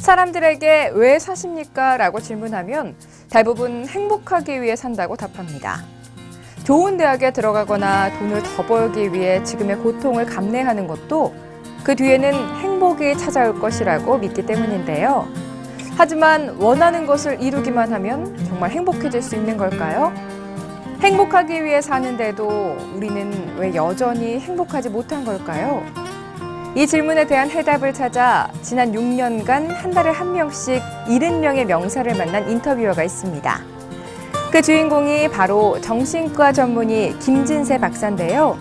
사람들에게 왜 사십니까? 라고 질문하면 대부분 행복하기 위해 산다고 답합니다. 좋은 대학에 들어가거나 돈을 더 벌기 위해 지금의 고통을 감내하는 것도 그 뒤에는 행복이 찾아올 것이라고 믿기 때문인데요. 하지만 원하는 것을 이루기만 하면 정말 행복해질 수 있는 걸까요? 행복하기 위해 사는데도 우리는 왜 여전히 행복하지 못한 걸까요? 이 질문에 대한 해답을 찾아 지난 6년간 한 달에 한 명씩 70명의 명사를 만난 인터뷰어가 있습니다. 그 주인공이 바로 정신과 전문의 김진세 박사인데요.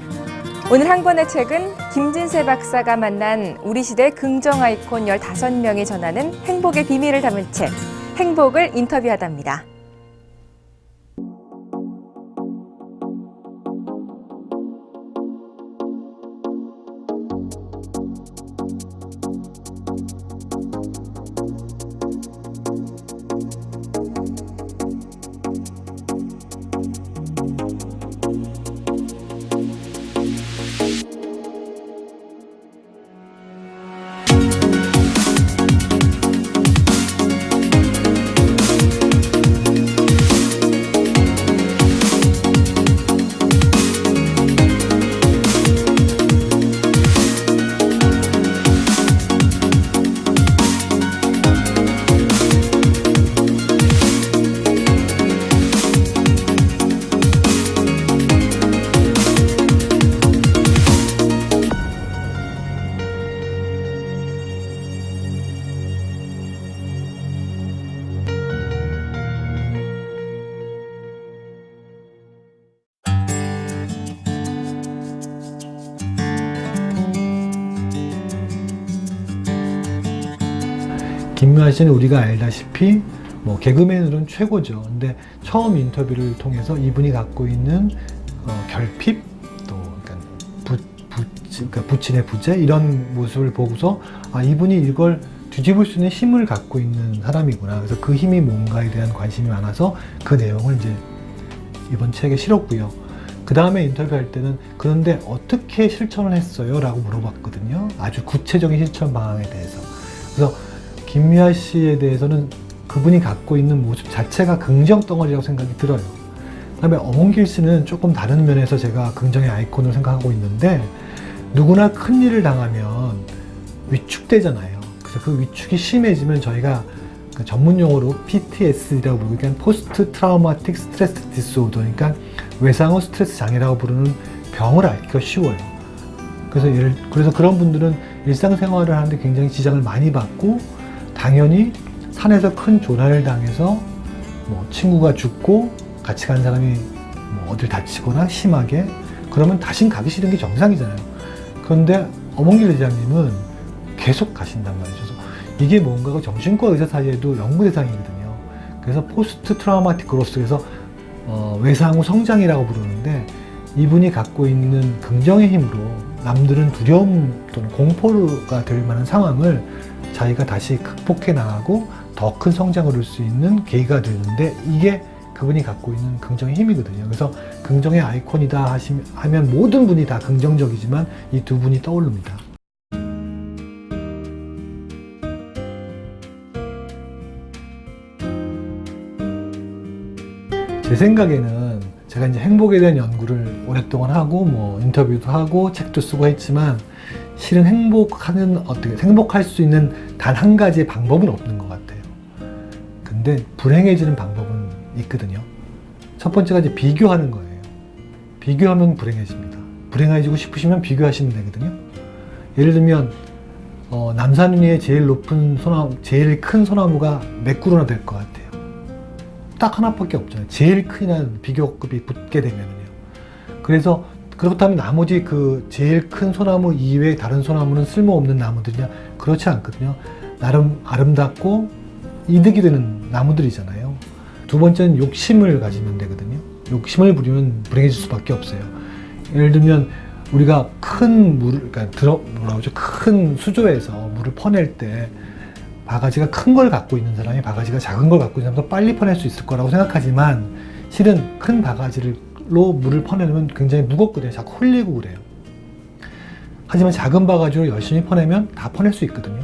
오늘 한 권의 책은 김진세 박사가 만난 우리 시대 긍정 아이콘 15명이 전하는 행복의 비밀을 담은 책, 행복을 인터뷰하답니다. 김미화 씨는 우리가 알다시피 개그맨으로는 최고죠. 근데 처음 인터뷰를 통해서 이분이 갖고 있는 결핍, 또 그러니까 부친의 부재 이런 모습을 보고서 이분이 이걸 뒤집을 수 있는 힘을 갖고 있는 사람이구나. 그래서 그 힘이 뭔가에 대한 관심이 많아서 그 내용을 이제 이번 책에 실었고요. 그 다음에 인터뷰할 때는 그런데 어떻게 실천을 했어요? 라고 물어봤거든요. 아주 구체적인 실천 방향에 대해서. 그래서 김미화 씨에 대해서는 그분이 갖고 있는 모습 자체가 긍정 덩어리라고 생각이 들어요. 그 다음에 엄원길 씨는 조금 다른 면에서 제가 긍정의 아이콘을 생각하고 있는데, 누구나 큰 일을 당하면 위축되잖아요. 그래서 그 위축이 심해지면 저희가 전문 용어로 PTSD라고 부르고, 그러니까 포스트 트라우마틱 스트레스 디스오더, 그러니까 외상후 스트레스 장애라고 부르는 병을 앓기가 쉬워요. 그래서 그런 분들은 일상생활을 하는데 굉장히 지장을 많이 받고, 당연히 산에서 큰 조난을 당해서 친구가 죽고 같이 간 사람이 어딜 다치거나 심하게, 그러면 다신 가기 싫은 게 정상이잖아요. 그런데 엄원길 회장님은 계속 가신단 말이죠. 그래서 이게 뭔가가 정신과 의사 사이에도 연구 대상이거든요. 그래서 포스트 트라우마틱 그로스에서 외상후 성장이라고 부르는데, 이분이 갖고 있는 긍정의 힘으로 남들은 두려움 또는 공포가 될 만한 상황을 자기가 다시 극복해 나가고 더 큰 성장을 이룰 수 있는 계기가 되는데, 이게 그분이 갖고 있는 긍정의 힘이거든요. 그래서 긍정의 아이콘이다 하면 모든 분이 다 긍정적이지만 이 두 분이 떠오릅니다. 제 생각에는 제가 이제 행복에 대한 연구를 오랫동안 하고 인터뷰도 하고 책도 쓰고 했지만, 실은 행복할 수 있는 단 한 가지의 방법은 없는 것 같아요. 근데 불행해지는 방법은 있거든요. 첫 번째가 이제 비교하는 거예요. 비교하면 불행해집니다. 불행해지고 싶으시면 비교하시면 되거든요. 예를 들면 남산 위에 제일 큰 소나무가 몇 그루나 될 것 같아요. 딱 하나밖에 없잖아요. 제일 큰 비교급이 붙게 되면요. 그래서 그렇다면 나머지 그 제일 큰 소나무 이외에 다른 소나무는 쓸모없는 나무들이냐? 그렇지 않거든요. 나름 아름답고 이득이 되는 나무들이잖아요. 두 번째는 욕심을 가지면 되거든요. 욕심을 부리면 불행해질 수밖에 없어요. 예를 들면 우리가 큰 수조에서 물을 퍼낼 때 바가지가 큰 걸 갖고 있는 사람이 바가지가 작은 걸 갖고 있는 사람도 빨리 퍼낼 수 있을 거라고 생각하지만, 실은 큰 바가지로 물을 퍼내면 굉장히 무겁거든요. 자꾸 흘리고 그래요. 하지만 작은 바가지로 열심히 퍼내면 다 퍼낼 수 있거든요.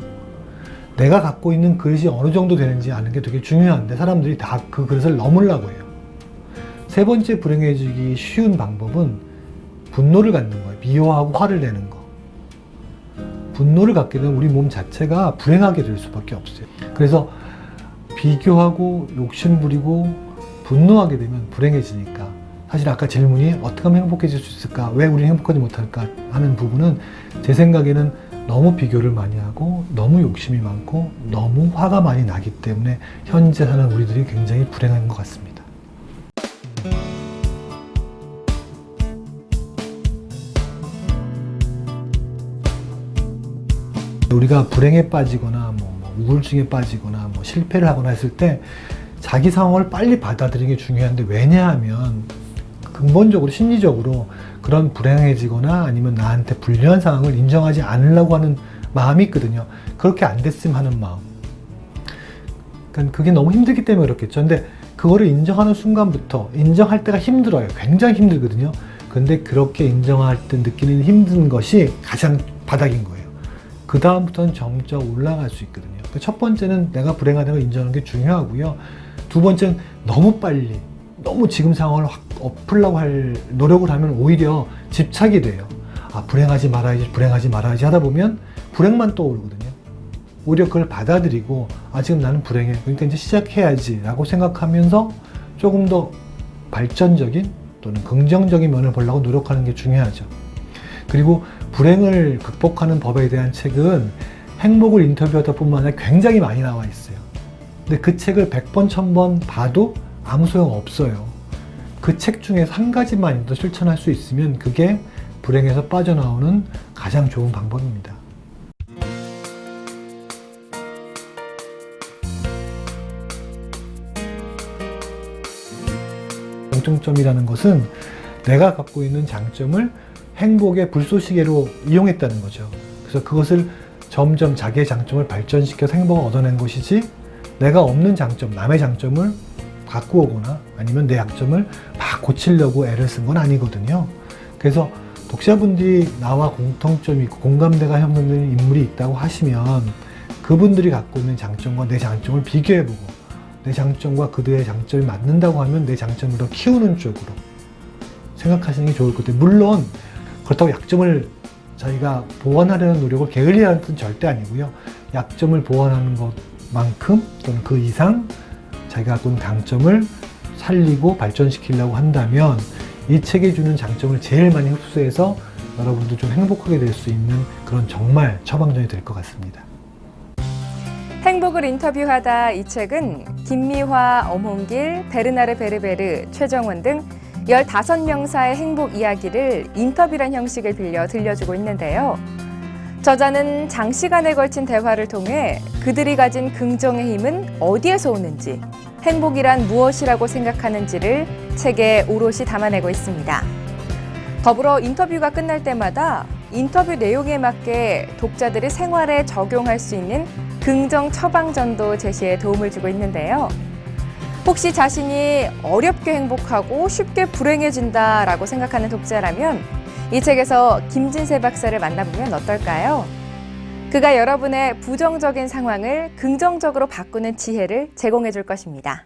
내가 갖고 있는 그릇이 어느 정도 되는지 아는 게 되게 중요한데 사람들이 다 그 그릇을 넘으려고 해요. 세 번째 불행해지기 쉬운 방법은 분노를 갖는 거예요. 미워하고 화를 내는 거. 분노를 갖게 되면 우리 몸 자체가 불행하게 될 수밖에 없어요. 그래서 비교하고 욕심부리고 분노하게 되면 불행해지니까 사실 아까 질문이 어떻게 하면 행복해질 수 있을까? 왜 우리는 행복하지 못할까? 하는 부분은 제 생각에는 너무 비교를 많이 하고 너무 욕심이 많고 너무 화가 많이 나기 때문에 현재 사는 우리들이 굉장히 불행한 것 같습니다. 우리가 불행에 빠지거나 우울증에 빠지거나 실패를 하거나 했을 때 자기 상황을 빨리 받아들이는 게 중요한데 왜냐하면 근본적으로 심리적으로 그런 불행해지거나 아니면 나한테 불리한 상황을 인정하지 않으려고 하는 마음이 있거든요. 그렇게 안 됐으면 하는 마음. 그러니까 그게 너무 힘들기 때문에 그렇겠죠. 근데 그거를 인정하는 순간부터 인정할 때가 힘들어요. 굉장히 힘들거든요. 근데 그렇게 인정할 때 느끼는 힘든 것이 가장 바닥인 거예요. 그 다음부터는 점점 올라갈 수 있거든요. 첫 번째는 내가 불행하다는 걸 인정하는 게 중요하고요. 두 번째는 너무 빨리 너무 지금 상황을 확 엎으려고 할 노력을 하면 오히려 집착이 돼요. 아, 불행하지 말아야지 하다 보면 불행만 떠오르거든요. 오히려 그걸 받아들이고 아, 지금 나는 불행해. 그러니까 이제 시작해야지 라고 생각하면서 조금 더 발전적인 또는 긍정적인 면을 보려고 노력하는 게 중요하죠. 그리고 불행을 극복하는 법에 대한 책은 행복을 인터뷰하다 뿐만 아니라 굉장히 많이 나와 있어요. 근데 그 책을 100번, 1000번 봐도 아무 소용 없어요. 그 책 중에서 한 가지만이라도 실천할 수 있으면 그게 불행에서 빠져나오는 가장 좋은 방법입니다. 공통점이라는 것은 내가 갖고 있는 장점을 행복의 불쏘시개로 이용했다는 거죠. 그래서 그것을 점점 자기의 장점을 발전시켜서 행복을 얻어낸 것이지 내가 없는 장점, 남의 장점을 갖고 오거나 아니면 내 약점을 막 고치려고 애를 쓴 건 아니거든요. 그래서 독자분들이 나와 공통점이 있고 공감대가 형성되는 인물이 있다고 하시면 그분들이 갖고 있는 장점과 내 장점을 비교해보고 내 장점과 그들의 장점이 맞는다고 하면 내 장점을 더 키우는 쪽으로 생각하시는 게 좋을 것 같아요. 물론 그렇다고 약점을 자기가 보완하려는 노력을 게을리하는 뜻은 절대 아니고요. 약점을 보완하는 것만큼 또는 그 이상 자기가 갖고 있는 강점을 살리고 발전시키려고 한다면 이 책이 주는 장점을 제일 많이 흡수해서 여러분도 좀 행복하게 될 수 있는 그런 정말 처방전이 될 것 같습니다. 행복을 인터뷰하다 이 책은 김미화, 엄홍길, 베르나르 베르베르, 최정원 등 15명사의 행복 이야기를 인터뷰란 형식을 빌려 들려주고 있는데요. 저자는 장시간에 걸친 대화를 통해 그들이 가진 긍정의 힘은 어디에서 오는지, 행복이란 무엇이라고 생각하는지를 책에 오롯이 담아내고 있습니다. 더불어 인터뷰가 끝날 때마다 인터뷰 내용에 맞게 독자들이 생활에 적용할 수 있는 긍정 처방전도 제시에 도움을 주고 있는데요. 혹시 자신이 어렵게 행복하고 쉽게 불행해진다라고 생각하는 독자라면 이 책에서 김진세 박사를 만나보면 어떨까요? 그가 여러분의 부정적인 상황을 긍정적으로 바꾸는 지혜를 제공해 줄 것입니다.